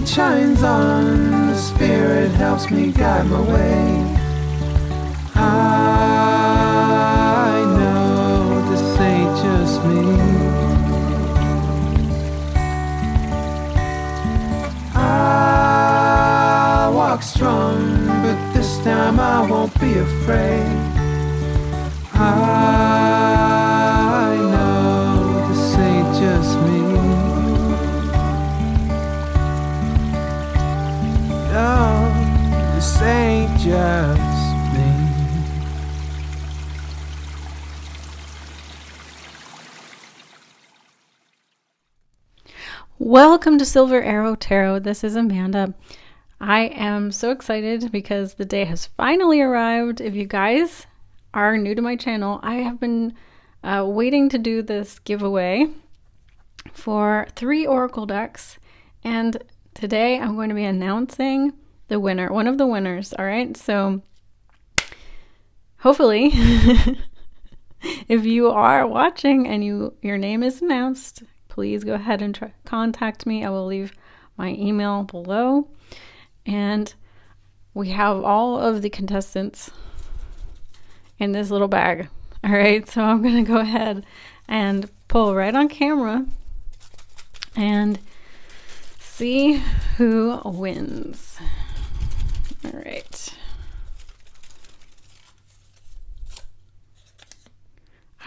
light shines on, the Spirit helps me guide my way. I know this ain't just me. I walk strong, but this time I won't be afraid. I know this ain't just me. No, this ain't just me. Welcome to Silver Arrow Tarot. This is Amanda. I am so excited because the day has finally arrived. If you guys are new to my channel, I have been waiting to do this giveaway for 3 oracle decks, and today I'm going to be announcing the winner, one of the winners. All right, so hopefully if you are watching and your name is announced, please go ahead and contact me. I will leave my email below, and we have all of the contestants in this little bag. All right, so I'm gonna go ahead and pull right on camera and see who wins. All right.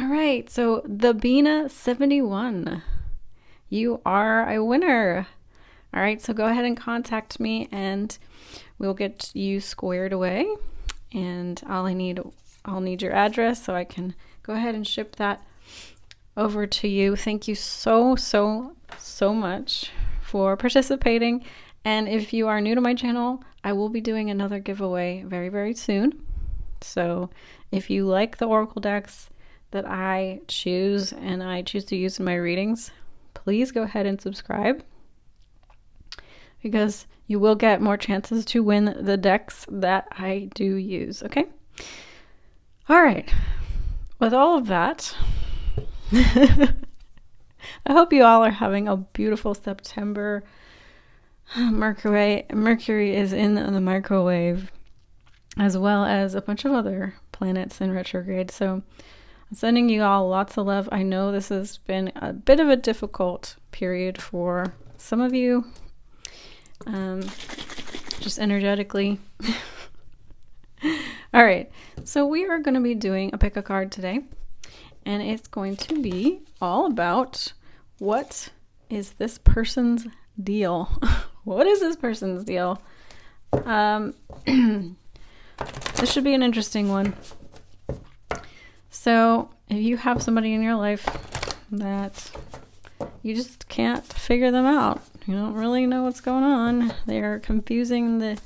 All right, so the Bina 71, you are a winner. All right, so go ahead and contact me and we'll get you squared away, and I'll need your address so I can go ahead and ship that over to you. Thank you so much for participating. And if you are new to my channel, I will be doing another giveaway very soon. So if you like the oracle decks that I choose and I choose to use in my readings, please go ahead and subscribe, because you will get more chances to win the decks that I do use. Okay? All right. With all of that, I hope you all are having a beautiful September. Mercury is in the microwave, as well as a bunch of other planets in retrograde. So I'm sending you all lots of love. I know this has been a bit of a difficult period for some of you, just energetically. All right, so we are going to be doing a pick a card today, and it's going to be all about what is this person's deal. What is this person's deal? This should be an interesting one. So if you have somebody in your life that you just can't figure them out, you don't really know what's going on, they are confusing the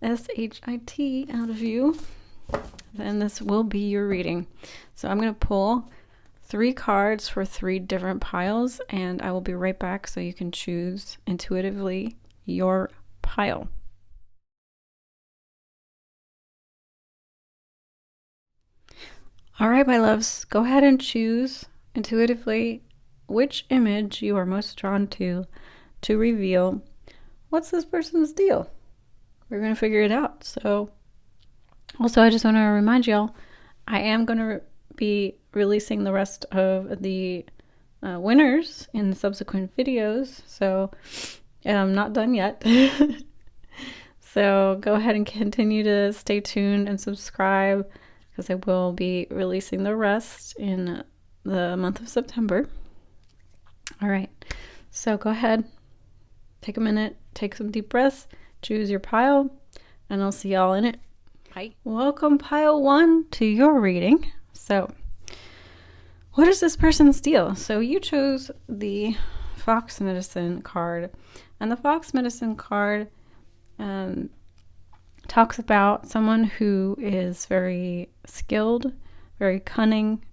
SHIT out of you, then this will be your reading. So I'm going to pull 3 cards for 3 different piles, and I will be right back so you can choose intuitively your pile. All right, my loves, go ahead and choose intuitively which image you are most drawn to reveal what's this person's deal. We're going to figure it out. So also, I just want to remind y'all, I am going to be releasing the rest of the winners in subsequent videos. So I'm not done yet. So go ahead and continue to stay tuned and subscribe, because I will be releasing the rest in the month of September. All right, so go ahead, take a minute, take some deep breaths, choose your pile, and I'll see y'all in it. Bye. Welcome, pile 1, to your reading. So what is this person's deal? So you chose the Fox Medicine card, and the Fox Medicine card talks about someone who is very skilled, very cunning.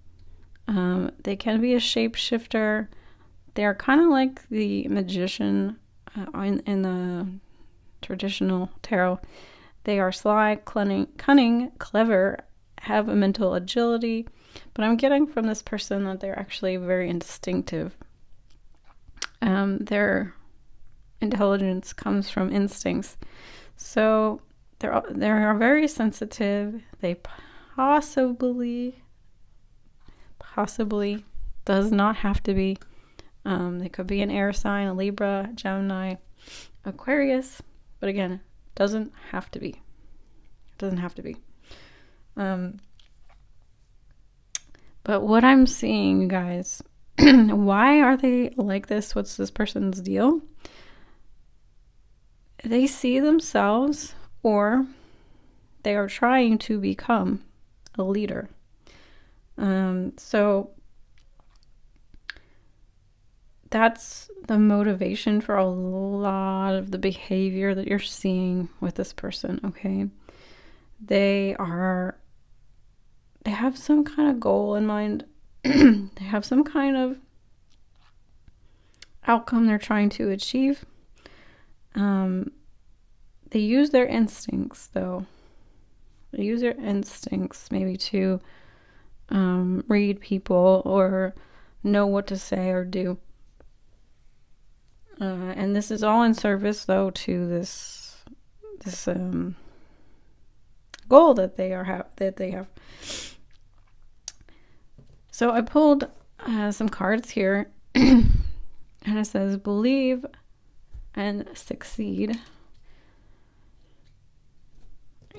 They can be a shapeshifter. They're kind of like the magician in the traditional tarot. They are sly, cunning, clever, have a mental agility, but I'm getting from this person that they're actually very instinctive. They're intelligence comes from instincts. So they are very sensitive. They possibly does not have to be. They could be an air sign, a Libra, Gemini, Aquarius, but again, doesn't have to be. It doesn't have to be. But what I'm seeing, you guys, why are they like this? What's this person's deal? They see themselves, or they are trying to become a leader. So that's the motivation for a lot of the behavior that you're seeing with this person, okay? They have some kind of goal in mind. They have some kind of outcome they're trying to achieve. They use their instincts, though. They use their instincts maybe to read people or know what to say or do. And this is all in service, though, to this goal that they have. So I pulled some cards here, and it says believe and succeed.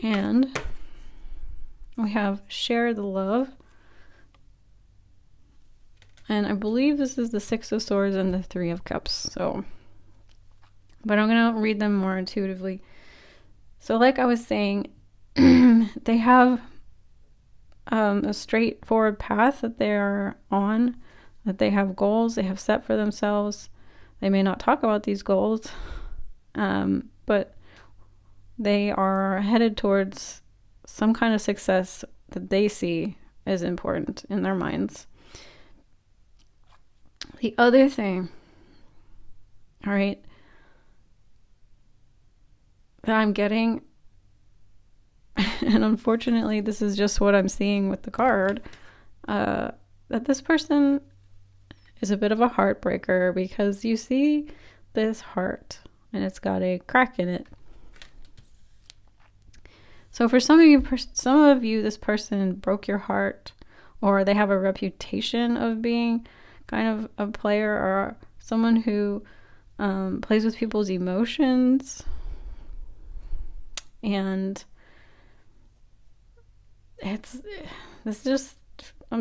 And we have share the love. And I believe this is the Six of Swords and the Three of Cups. So, but I'm going to read them more intuitively. So like I was saying, they have a straightforward path that they are on, that they have goals they have set for themselves. They may not talk about these goals, but they are headed towards some kind of success that they see as important in their minds. The other thing, all right, that I'm getting, and unfortunately this is just what I'm seeing with the card, that this person is a bit of a heartbreaker, because you see this heart and it's got a crack in it. So for some of you, this person broke your heart, or they have a reputation of being kind of a player or someone who plays with people's emotions. And I'm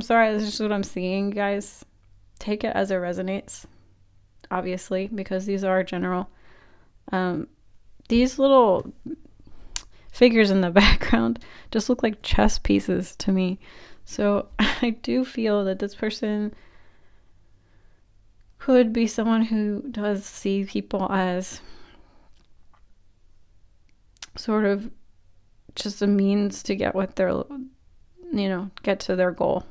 sorry, this is just what I'm seeing, guys. Take it as it resonates, obviously, because these are general. These little figures in the background just look like chess pieces to me. So I do feel that this person could be someone who does see people as sort of just a means to get what they're, get to their goal.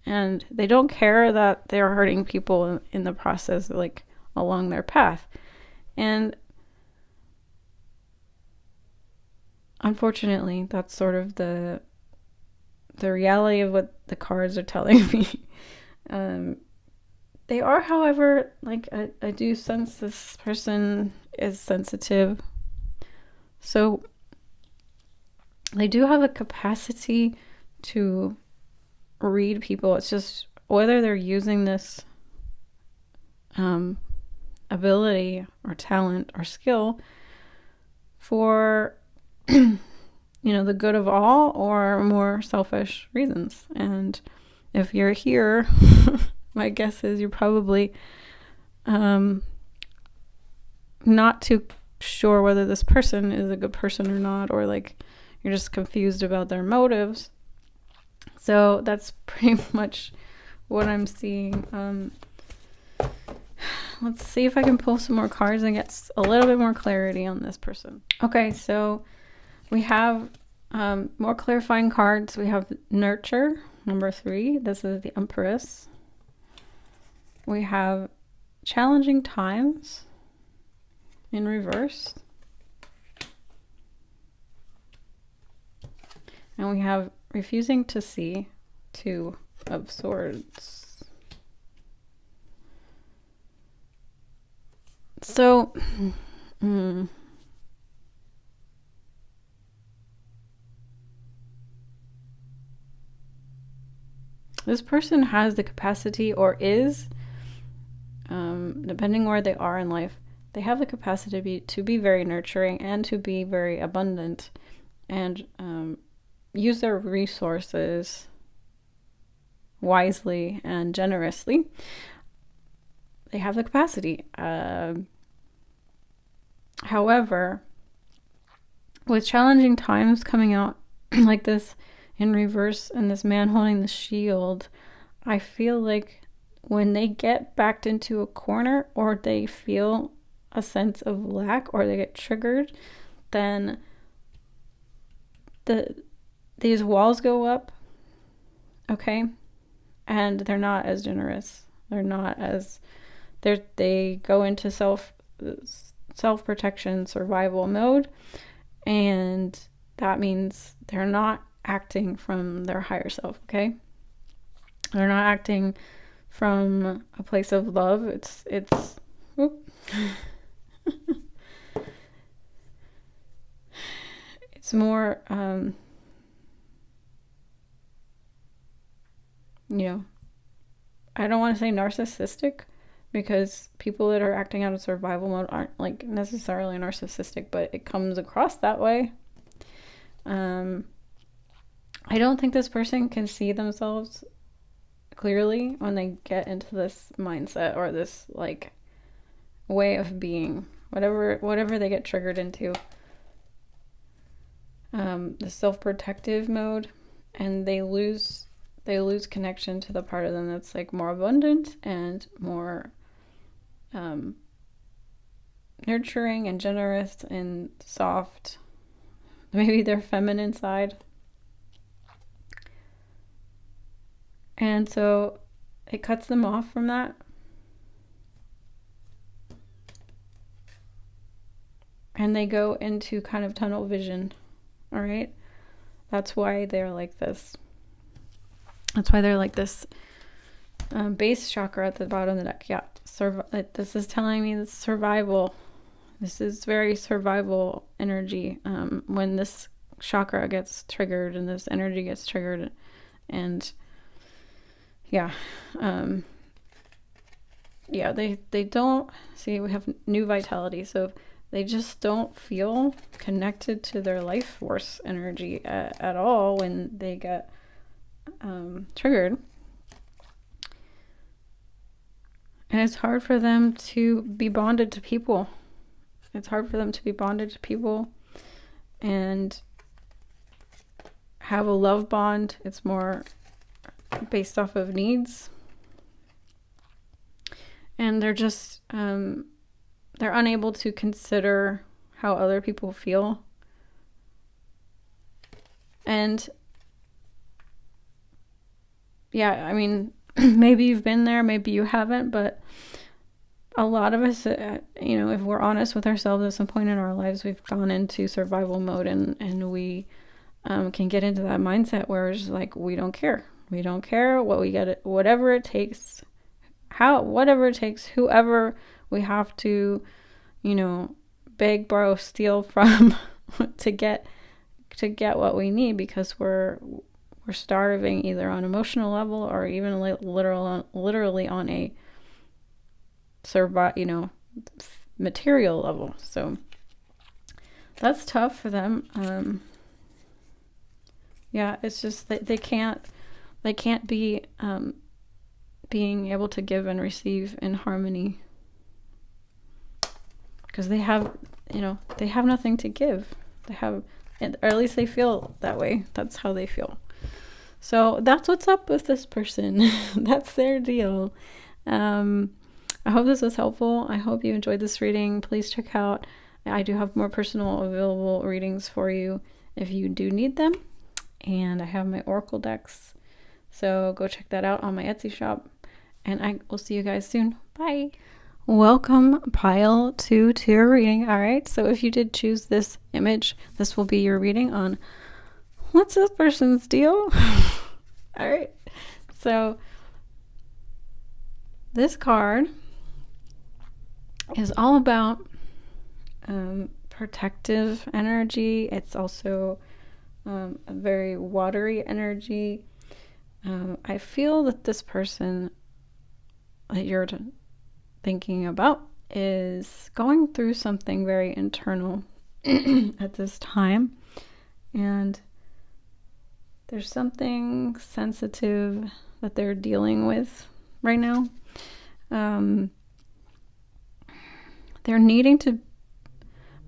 And they don't care that they're hurting people in the process, like along their path. And unfortunately, that's sort of the reality of what the cards are telling me. They are, however, like I do sense this person is sensitive. So they do have a capacity to read people. It's just whether they're using this ability or talent or skill for the good of all or more selfish reasons. And if you're here, my guess is you're probably not too sure whether this person is a good person or not, or like you're just confused about their motives. So that's pretty much what I'm seeing. Let's see if I can pull some more cards and get a little bit more clarity on this person. Okay, so we have more clarifying cards. We have Nurture, number 3. This is the Empress. We have Challenging Times in reverse. And we have Refusing to See, 2 of Swords. So, this person has the capacity, or is, depending where they are in life, they have the capacity to be very nurturing and to be very abundant and use their resources wisely and generously. They have the capacity. However, with challenging times coming out like this in reverse and this man holding the shield, I feel like when they get backed into a corner or they feel a sense of lack or they get triggered, then these walls go up, okay? And they're not as generous. They're not as they go into self-protection survival mode, and that means they're not acting from their higher self, okay? They're not acting from a place of love. It's it's more I don't want to say narcissistic, because people that are acting out of survival mode aren't like necessarily narcissistic, but it comes across that way. I don't think this person can see themselves clearly when they get into this mindset or this like way of being, whatever they get triggered into, the self-protective mode, and they lose connection to the part of them that's like more abundant and more nurturing and generous and soft, maybe their feminine side. And so it cuts them off from that. And they go into kind of tunnel vision. All right? That's why they're like this. That's why they're like this base chakra at the bottom of the deck. Yeah. This is telling me this survival. This is very survival energy. When this chakra gets triggered and this energy gets triggered, and they don't see, we have new vitality, so they just don't feel connected to their life force energy at all when they get triggered. And it's hard for them to be bonded to people. It's hard for them to be bonded to people and have a love bond. It's more based off of needs. And they're just, they're unable to consider how other people feel. And yeah, I mean, maybe you've been there, maybe you haven't, but a lot of us, if we're honest with ourselves, at some point in our lives, we've gone into survival mode, and we can get into that mindset where it's just like, we don't care. We don't care what we get, whatever it takes, whatever it takes, whoever we have to, beg, borrow, steal from to get what we need, because we're starving either on emotional level or even literally on a material level. So that's tough for them. It's just that they can't be being able to give and receive in harmony, because they have nothing to give. Or at least they feel that way. That's how they feel. So that's what's up with this person. That's their deal. I hope this was helpful. I hope you enjoyed this reading. Please check out, I do have more personal available readings for you if you do need them. And I have my Oracle decks. So go check that out on my Etsy shop. And I will see you guys soon. Bye. Welcome, pile 2, to your reading. All right. So if you did choose this image, this will be your reading on what's this person's deal. All right. So this card is all about protective energy. It's also a very watery energy. I feel that this person that you're thinking about is going through something very internal at this time, and there's something sensitive that they're dealing with right now. They're needing to,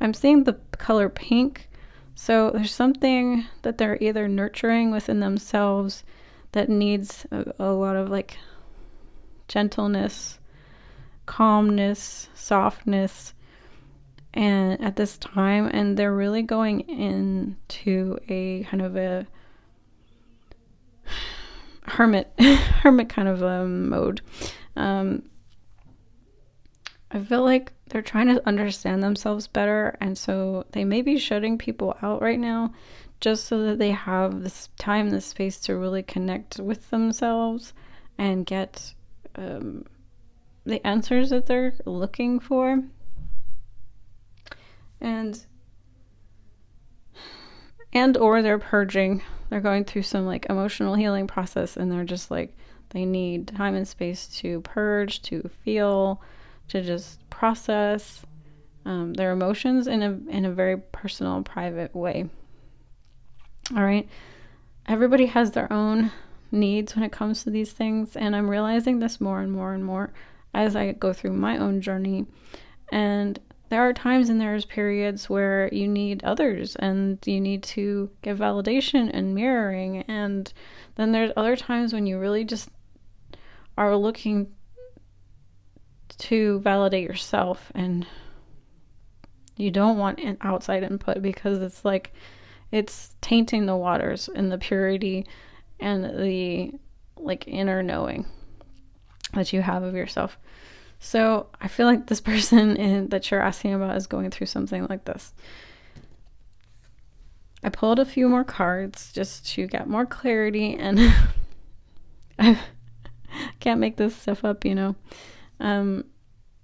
I'm seeing the color pink, so there's something that they're either nurturing within themselves that needs a lot of like gentleness, calmness, softness, and at this time, and they're really going into a kind of a hermit kind of mode. I feel like they're trying to understand themselves better, and so they may be shutting people out right now just so that they have this time, this space to really connect with themselves and get the answers that they're looking for. And or they're purging. They're going through some like emotional healing process, and they're just like, they need time and space to purge, to feel, to just process their emotions in a very personal, private way. All right. Everybody has their own needs when it comes to these things, and I'm realizing this more and more and more as I go through my own journey. And there are times and there's periods where you need others and you need to give validation and mirroring, and then there's other times when you really just are looking to validate yourself, and you don't want an outside input because it's like it's tainting the waters and the purity and the like inner knowing that you have of yourself. So I feel like this person that you're asking about is going through something like this. I pulled a few more cards just to get more clarity, and I can't make this stuff up, you know.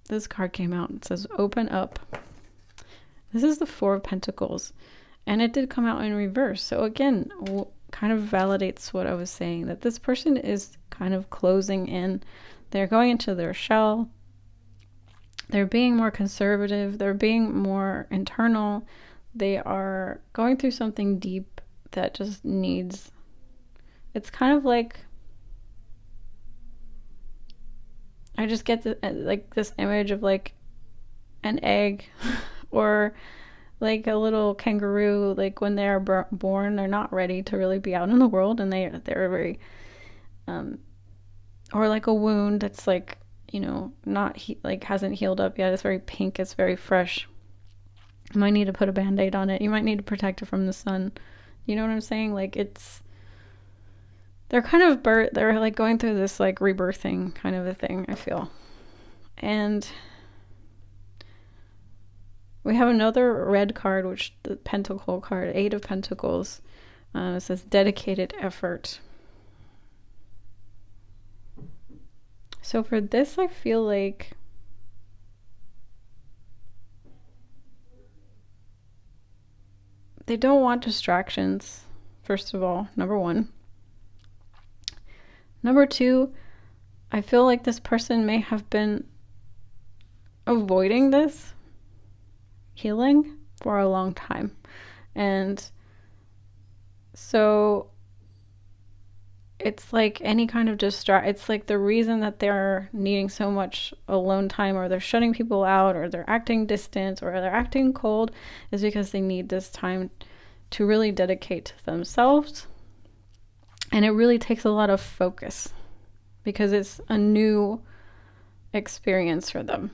This card came out. It says, open up. This is the Four of Pentacles, and it did come out in reverse. So again, kind of validates what I was saying, that this person is kind of closing in. They're going into their shell. They're being more conservative. They're being more internal. They are going through something deep that just needs, it's kind of like, I just get like this image of like an egg or like a little kangaroo, like when they are born, they're not ready to really be out in the world, and they're very, or like a wound that's like, you know, not like hasn't healed up yet. It's very pink. It's very fresh. You might need to put a band-aid on it. You might need to protect it from the sun. You know what I'm saying? Like they're kind of they're like going through this like rebirthing kind of a thing, I feel. And we have another red card, which the Pentacle card, Eight of Pentacles. It says dedicated effort. So for this, I feel like they don't want distractions, first of all, number one. Number two, I feel like this person may have been avoiding this healing for a long time. And so it's like any kind of it's like the reason that they're needing so much alone time, or they're shutting people out, or they're acting distant, or they're acting cold, is because they need this time to really dedicate to themselves. And it really takes a lot of focus because it's a new experience for them.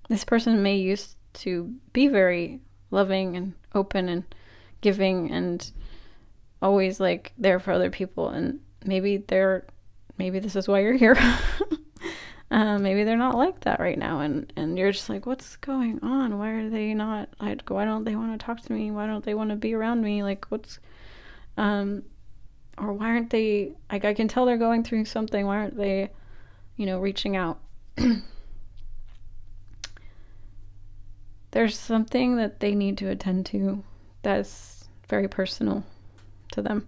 This person may used to be very loving and open and giving and always like there for other people, and maybe this is why you're here. Maybe they're not like that right now, and you're just like, what's going on? Why are they not like, why don't they want to talk to me? Why don't they want to be around me? Like, what's or why aren't they, like, I can tell they're going through something. Why aren't they, you know, reaching out? there's something that they need to attend to that's very personal to them.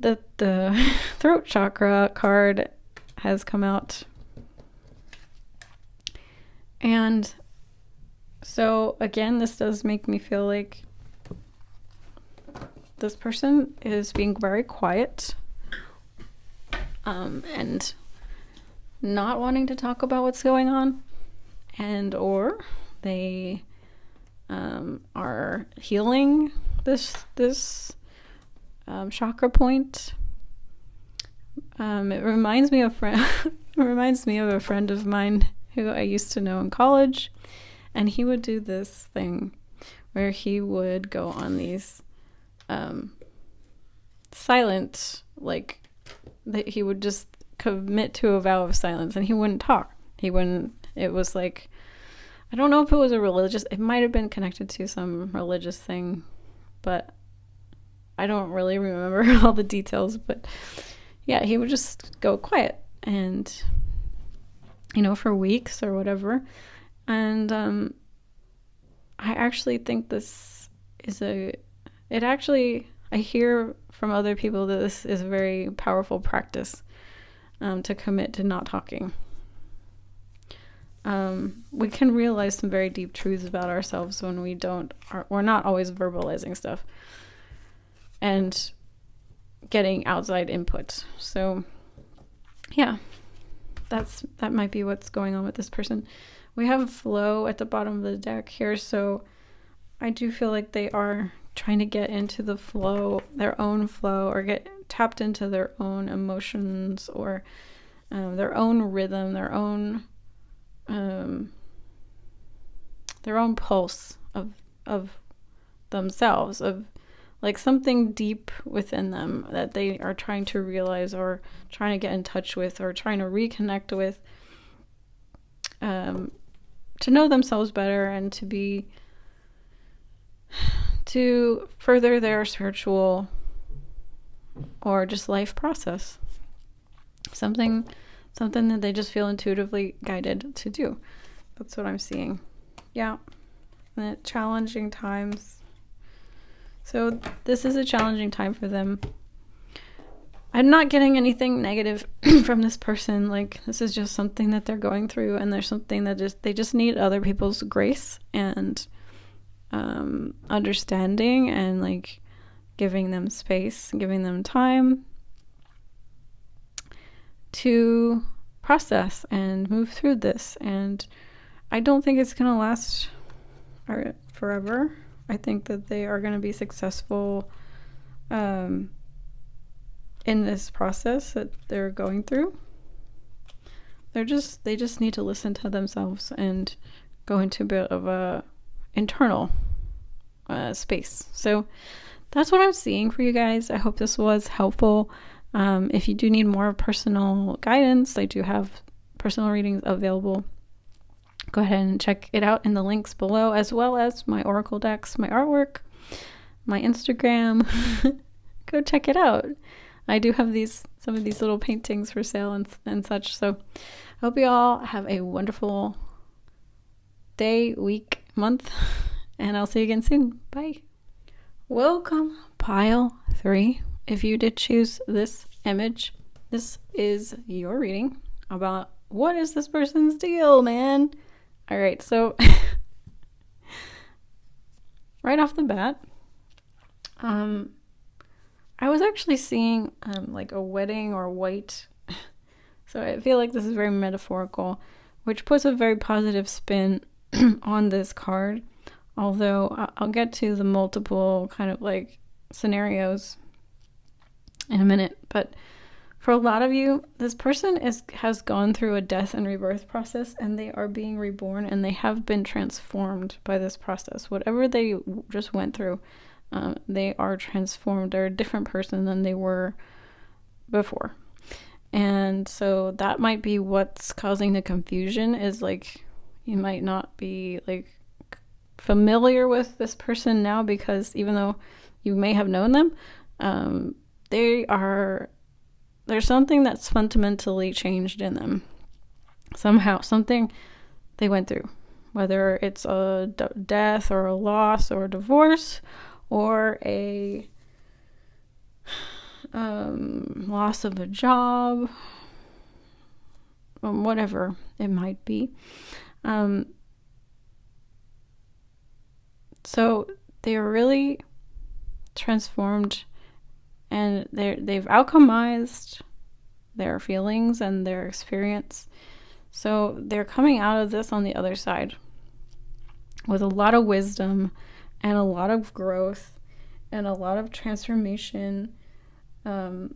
The throat chakra card has come out. And so again, this does make me feel like this person is being very quiet, and not wanting to talk about what's going on, and or they are healing this chakra point. It reminds me of a friend of mine who I used to know in college, and he would do this thing where he would go on these silent, like, that he would just commit to a vow of silence, and he wouldn't talk. It was like, I don't know if it was it might have been connected to some religious thing, but I don't really remember all the details. But yeah, he would just go quiet, and for weeks or whatever. And I actually think this is I hear from other people that this is a very powerful practice, to commit to not talking. We can realize some very deep truths about ourselves when we're not always verbalizing stuff and getting outside input. So yeah, that might be what's going on with this person. We have flow at the bottom of the deck here, so I do feel like they are trying to get into the flow, their own flow, or get tapped into their own emotions, or their own rhythm, their own pulse of themselves, of like something deep within them that they are trying to realize, or trying to get in touch with, or trying to reconnect with, to know themselves better, and to further their spiritual or just life process. Something that they just feel intuitively guided to do. That's what I'm seeing. Yeah. And challenging times. So this is a challenging time for them. I'm not getting anything negative from this person. Like, this is just something that they're going through, and there's something that they just need other people's grace and understanding, and like giving them space, giving them time to process and move through this. And I don't think it's going to last forever. I think that they are going to be successful in this process that they're going through. They just need to listen to themselves and go into a bit of a internal space. So that's what I'm seeing for you guys. I hope this was helpful. If you do need more personal guidance, I do have personal readings available. Go ahead and check it out in the links below, as well as my oracle decks, my artwork, my Instagram. Go check it out. I do have some of these little paintings for sale and such. So I hope you all have a wonderful day, week, month, and I'll see you again soon. Bye. Welcome, pile 3. If you did choose this image, this is your reading about what is this person's deal, man. All right, so right off the bat, I was actually seeing like a wedding or white. So I feel like this is very metaphorical, which puts a very positive spin on this card. Although I'll get to the multiple kind of like scenarios in a minute. But for a lot of you, this person has gone through a death and rebirth process, and they are being reborn, and they have been transformed by this process. Whatever they just went through, they are transformed. They're a different person than they were before. And so that might be what's causing the confusion, is like you might not be like familiar with this person now, because even though you may have known them, there's something that's fundamentally changed in them. somehow, something they went through, whether it's a death or a loss or a divorce or a loss of a job, whatever it might be. So they are really transformed, and they've alchemized their feelings and their experience. So they're coming out of this on the other side with a lot of wisdom and a lot of growth and a lot of transformation. I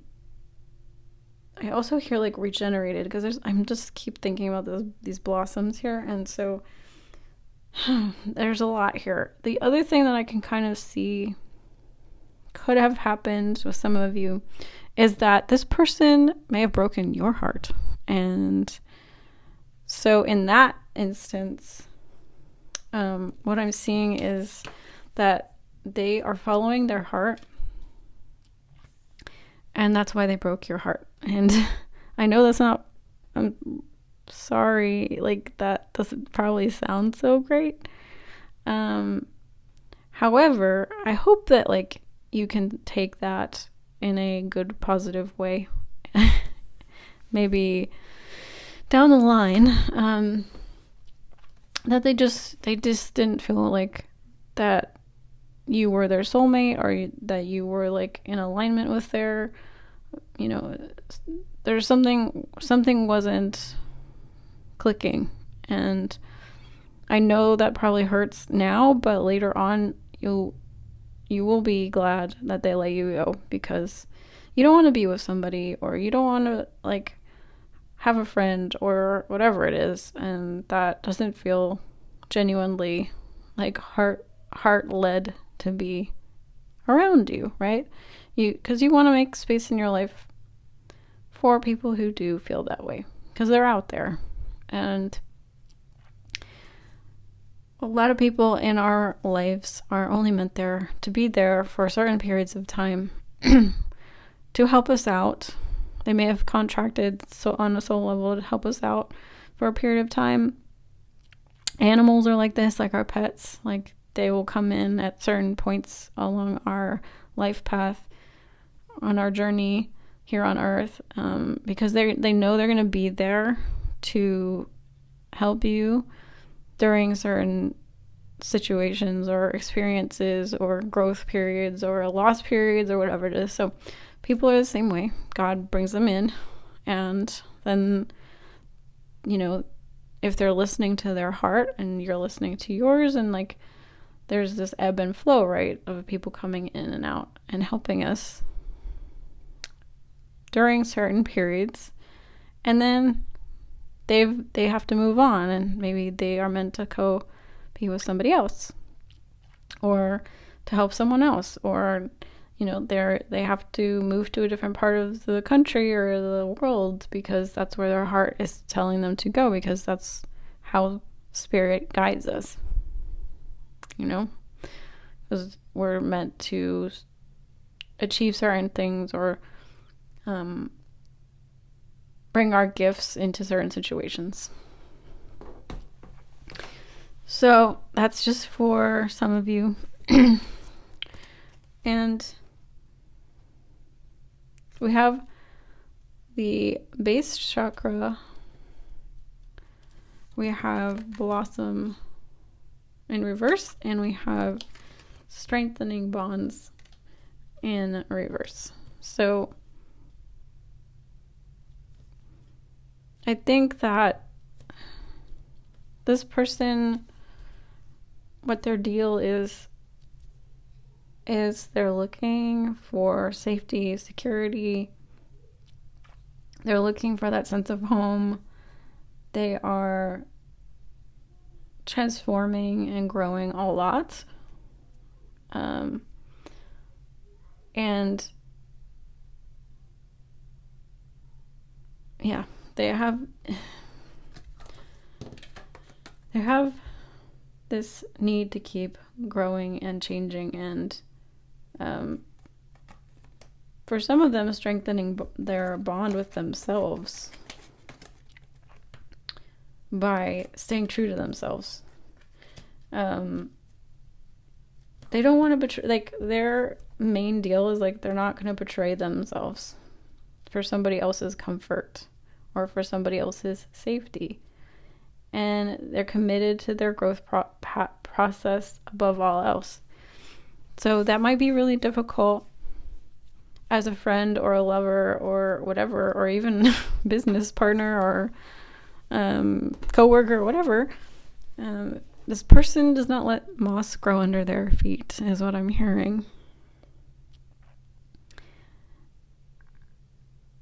also hear like regenerated, because I'm just keep thinking about these blossoms here, and so there's a lot here. The other thing that I can kind of see could have happened with some of you is that this person may have broken your heart. And so in that instance, what I'm seeing is that they are following their heart, and that's why they broke your heart. And I know that's not, I'm sorry, like that doesn't probably sound so great. However, I hope that like you can take that in a good, positive way. Maybe down the line, that they just didn't feel like that you were their soulmate, or that you were like in alignment with their, there's something wasn't clicking. And I know that probably hurts now, but later on you will be glad that they let you go, because you don't want to be with somebody, or you don't want to like have a friend or whatever it is, and that doesn't feel genuinely like heart led to be around you, right? Because you want to make space in your life for people who do feel that way, because they're out there. And a lot of people in our lives are only meant there to be there for certain periods of time to help us out. They may have contracted on a soul level to help us out for a period of time. Animals are like this, like our pets. Like they will come in at certain points along our life path, on our journey here on Earth, because they know they're going to be there to help you during certain situations or experiences or growth periods or loss periods or whatever it is. So people are the same way. God brings them in, and then, if they're listening to their heart and you're listening to yours, and like there's this ebb and flow, right, of people coming in and out and helping us during certain periods, and then they have to move on, and maybe they are meant to be with somebody else, or to help someone else, or they have to move to a different part of the country or the world, because that's where their heart is telling them to go, because that's how spirit guides us, because we're meant to achieve certain things, or bring our gifts into certain situations. So that's just for some of you. And we have the base chakra. We have blossom in reverse, and we have strengthening bonds in reverse. So I think that this person, what their deal is they're looking for safety, security. They're looking for that sense of home. They are transforming and growing a lot. And yeah, they have this need to keep growing and changing, and for some of them, strengthening their bond with themselves. by staying true to themselves. They don't want to betray, like, their main deal is like they're not going to betray themselves for somebody else's comfort or for somebody else's safety. And they're committed to their growth process above all else. So that might be really difficult as a friend or a lover or whatever, or even business partner or coworker or whatever. This person does not let moss grow under their feet, is what I'm hearing.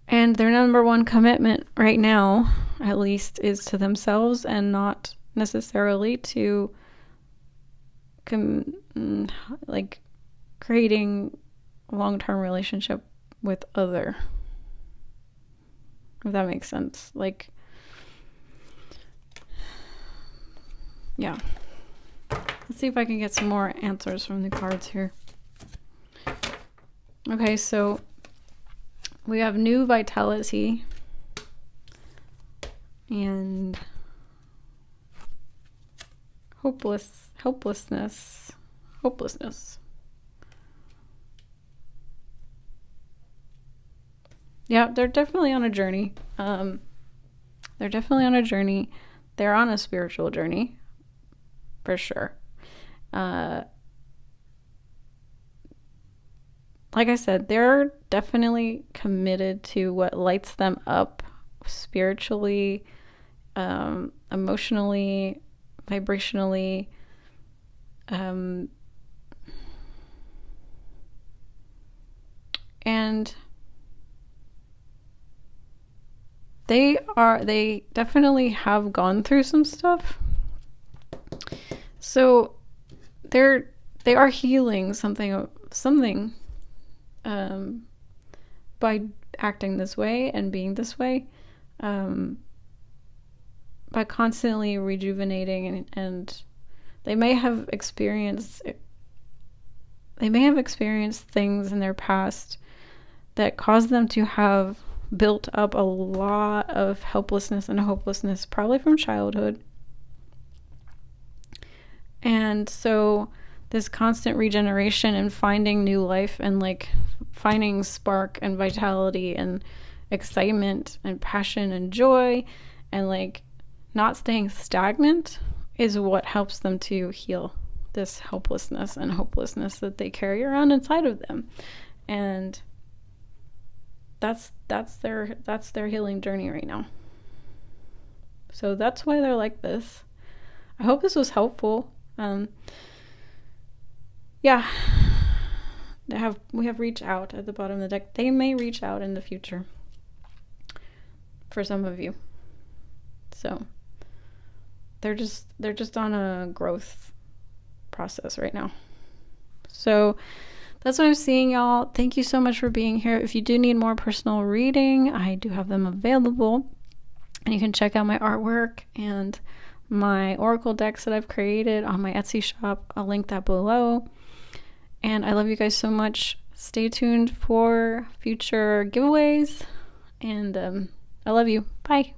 And their number one commitment right now, at least, is to themselves and not necessarily to like creating a long-term relationship with other. If that makes sense. Like, yeah. Let's see if I can get some more answers from the cards here. Okay, so we have new vitality and hopelessness. Yeah, they're definitely on a journey. They're on a spiritual journey, for sure. Like I said, they're definitely committed to what lights them up spiritually, emotionally, vibrationally. And they definitely have gone through some stuff. So they are healing something by acting this way and being this way, by constantly rejuvenating, and they may have experienced things in their past that caused them to have built up a lot of helplessness and hopelessness, probably from childhood. And so this constant regeneration and finding new life and like finding spark and vitality and excitement and passion and joy and like not staying stagnant is what helps them to heal this helplessness and hopelessness that they carry around inside of them. And that's their healing journey right now. So that's why they're like this. I hope this was helpful. Yeah, we have reach out at the bottom of the deck. They may reach out in the future for some of you. So they're just on a growth process right now. So that's what I'm seeing, y'all. Thank you so much for being here. If you do need more personal reading, I do have them available. And you can check out my artwork and my oracle decks that I've created on my Etsy shop. I'll link that below. And I love you guys so much. Stay tuned for future giveaways. And I love you. Bye.